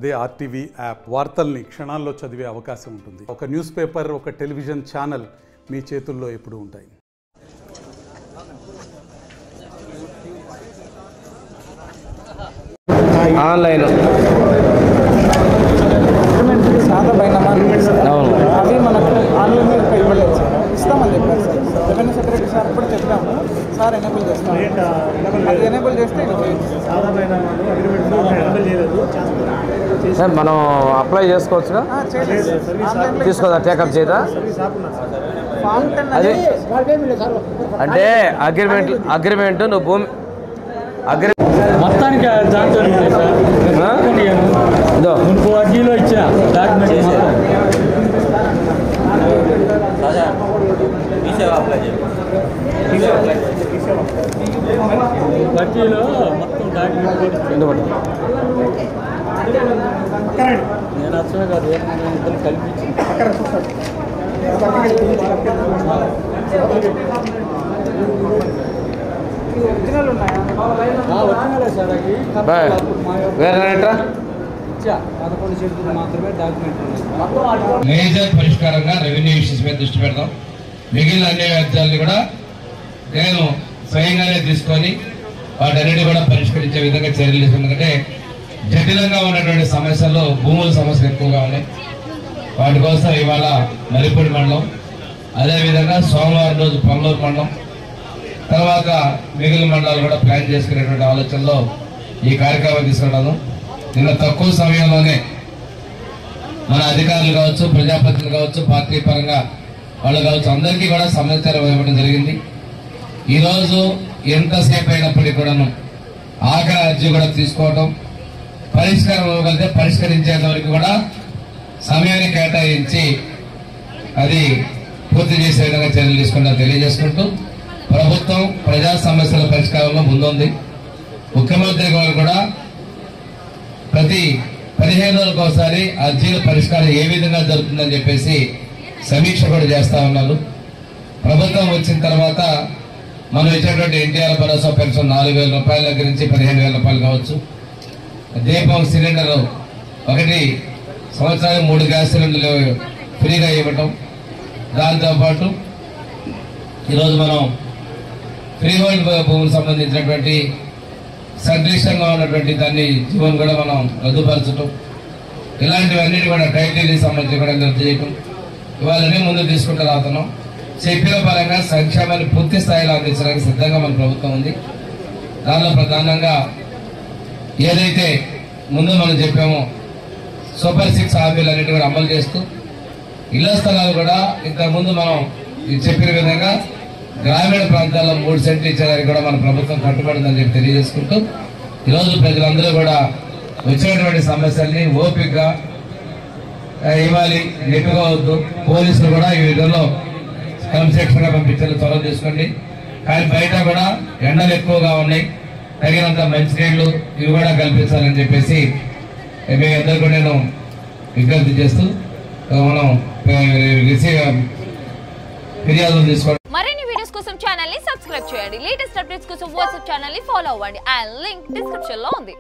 అదే RTV app వార్తల్ని క్షణాల్లో చదివే అవకాశం ఉంటుంది. ఒక న్యూస్ పేపర్, ఒక టెలివిజన్ ఛానల్ మీ చేతుల్లో ఎప్పుడూ ఉంటాయి. ఆన్లైన్ అవి మనకు ఆన్లైన్ మీద ఇవ్వలేదు సార్, ఇస్తామని చెప్పారు సార్. రెవెన్యూ సెక్రటరీ సార్ కూడా చెప్పాము సార్, ఎనేబుల్ చేస్తాం. అది ఎనేబుల్ చేస్తే సార్ మనం అప్లై చేసుకోవచ్చుగా, తీసుకోదా టేకప్ చేయదా? అది అంటే అగ్రిమెంట్ నువ్వు భూమి మొత్తానికి దాంట్లో మునుపు అర్జీలో ఇచ్చా డాక్యుమెంట్ అర్జీలో మొత్తం డాక్యుమెంట్ నేను అసలు కాదు ఇద్దరు కల్పించింది. మేజర్ పరిష్కారంగా రెవెన్యూ ఇష్యూస్ మీద దృష్టి పెడతాం. మిగిలిన అన్ని వ్యాధ్యాలని కూడా నేను స్వయంగానే తీసుకొని వాటన్నిటి కూడా పరిష్కరించే విధంగా చర్యలు తీసుకున్నాం. ఎందుకంటే జటిలంగా ఉన్నటువంటి సమస్యల్లో భూముల సమస్యలు ఎక్కువగా ఉన్నాయి. వాటి కోసం ఇవాళ మరిపూడి మండలం, అదేవిధంగా సోమవారం రోజు పొంగలూరు మండలం, తర్వాత మిగిలిన మండలాలు కూడా ప్లాన్ చేసుకునేటువంటి ఆలోచనలో ఈ కార్యక్రమం తీసుకున్నాను. నిన్న తక్కువ సమయంలోనే మన అధికారులు కావచ్చు, ప్రజాప్రతినిధులు కావచ్చు, పార్టీ పరంగా వాళ్ళు కావచ్చు, అందరికీ కూడా సమాచారం ఇవ్వడం జరిగింది. ఈరోజు ఎంతసేపు అయినప్పటికీ కూడాను ఆఖరి అర్జీ కూడా తీసుకోవడం, పరిష్కారం ఇవ్వగలిగితే పరిష్కరించేంత వరకు కూడా సమయాన్ని కేటాయించి అది పూర్తి చేసే విధంగా చర్యలు తీసుకుంటా తెలియజేసుకుంటూ, ప్రభుత్వం ప్రజా సమస్యల పరిష్కారంలో ముందుంది. ముఖ్యమంత్రి గారు కూడా ప్రతి 15 రోజులకు ఒకసారి అర్జీల పరిష్కారం ఏ విధంగా జరుగుతుందని చెప్పేసి సమీక్ష కూడా చేస్తా ఉన్నారు. ప్రభుత్వం వచ్చిన తర్వాత మనం ఇచ్చేటువంటి ఎన్టీఆర్ భరోసా పెన్షన్ 4,000 రూపాయల దగ్గర నుంచి 15,000 రూపాయలు కావచ్చు, దీపం సిలిండర్ ఒకటి సంవత్సరానికి 3 గ్యాస్ సిలిండర్లు ఫ్రీగా ఇవ్వటం, దాంతోపాటు ఈరోజు మనం ఫ్రీ హోల్డ్ భూములకు సంబంధించినటువంటి సంక్లిష్టంగా ఉన్నటువంటి దాన్ని జీవన్ కూడా మనం రద్దుపరచడం, ఇలాంటివన్నిటి కూడా టైటిల్కి సంబంధించి కూడా రద్దు చేయటం, ఇవాళనే ముందు తీసుకుంటూ రాతున్నాం. చెప్పిన పరంగా సంక్షేమాన్ని పూర్తి స్థాయిలో అందించడానికి సిద్ధంగా మన ప్రభుత్వం ఉంది. దానిలో ప్రధానంగా ఏదైతే ముందు మనం చెప్పామో సూపర్ 6 హామీలన్నిటి కూడా అమలు చేస్తూ, ఇళ్ల స్థలాలు కూడా ఇంతకుముందు మనం చెప్పిన విధంగా గ్రామీణ ప్రాంతాల్లో 3 సెంట్లు ఇచ్చేదానికి కూడా మన ప్రభుత్వం కట్టుబడిందని చెప్పి తెలియజేసుకుంటూ, ఈరోజు ప్రజలందరూ కూడా వచ్చినటువంటి సమస్యల్ని ఓపికగా ఇవ్వాలి, నెట్టుకోవద్దు. పోలీసులు కూడా ఈ విధంలో క్రమశిక్షణగా పంపించాలి, చొరవ తీసుకోండి. కానీ బయట కూడా ఎండలు ఎక్కువగా ఉన్నాయి, తగినంత మంచినీళ్లు ఇవి కూడా కల్పించాలని చెప్పేసి మీ అందరూ కూడా నేను విజ్ఞప్తి చేస్తూ మనం ఫిర్యాదులు తీసుకోండి. మరిన్ని వీడియోస్ కోసం ఛానల్ ని సబ్స్క్రైబ్ చేయండి. లేటెస్ట్ అప్డేట్స్ కోసం వాట్సాప్ ఛానల్ ని ఫాలో అవ్వండి. అండ్ లింక్ డిస్క్రిప్షన్ లో ఉంది.